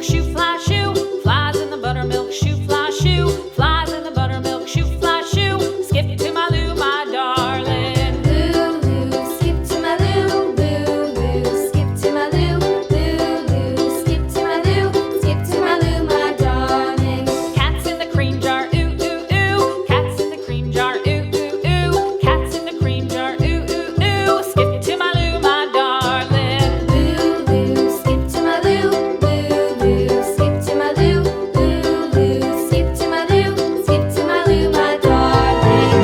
buttermilk shoe, fly shoe. Flies in the buttermilk shoe, fly shoe. Flies in the buttermilk shoe, fly shoe. Skip to my Lou, my darling. Lulu, skip to my Lou, Lulu, skip to my Lou, Lulu, skip to my Lou, skip to my Lou, my darling. Cats in the cream jar, ooh, ooh, ooh. Cats in the cream jar, ooh, ooh, ooh. Cats in the cream jar, ooh, ooh, ooh. Skip to my Lou, my darling. Lulu, skip to my Lou, Lulu, skip to my Lou, Lulu, skip to my Lou, skip to my Lou, my darling.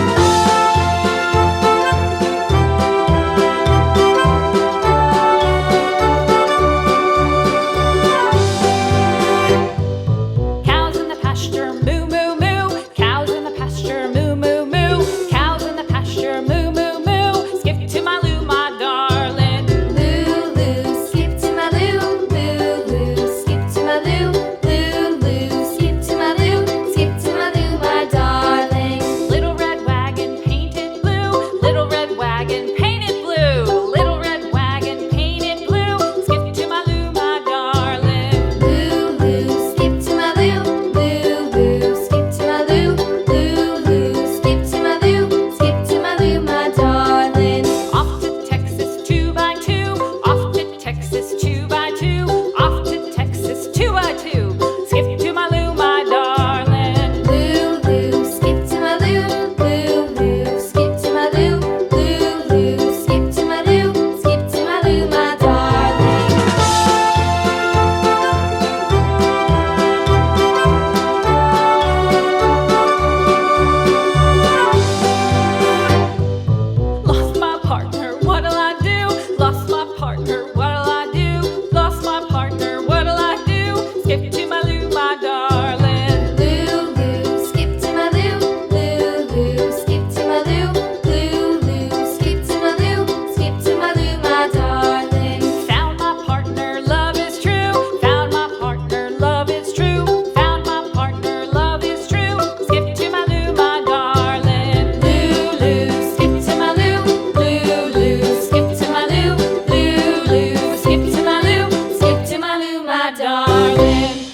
Cows in the pasture, moo, moo, moo. Cows in the pasture, moo, moo, moo. Cows in the pasture, moo, moo, moo. Skip to my Lou, my darling. Lulu, skip to my Lou, Lulu, skip to my Lou, Lulu, skip to my Lou, skip to my Lou, my darling. Little red wagon painted blue. Little red wagon painted blue. Little red wagon painted blue. Skip to my Lou, my darling. Lulu, skip to my Lou, Lulu, skip to my Lou, Lulu, skip to my Lou, skip to my Lou, my darling. Off to Texas 2x2. Off to Texas 2x2. Off to Texas 2x2. Skip to my Lou, my darling. Lulu, skip to my Lou, Lulu, skip to my Lou, Lulu, skip to my Lou, skip to my Lou, my darling. Lost my partner, what'll I do? Lost my partner, what'll I do? Lost my partner, what'll I do? Skip to my Lou, my darling. Lulu, skip to my Lou, Lulu, skip to my Lou, Lulu, skip to my Lou, skip to my Lou, my darling. Found my partner, love is true. Found my partner, love is true. Found my partner, love is true. Skip to my Lou, my darling. Lulu, skip to my Lou, Lulu, skip to my Lou, Lulu, skip to my Lou, skip to my Lou, my darling.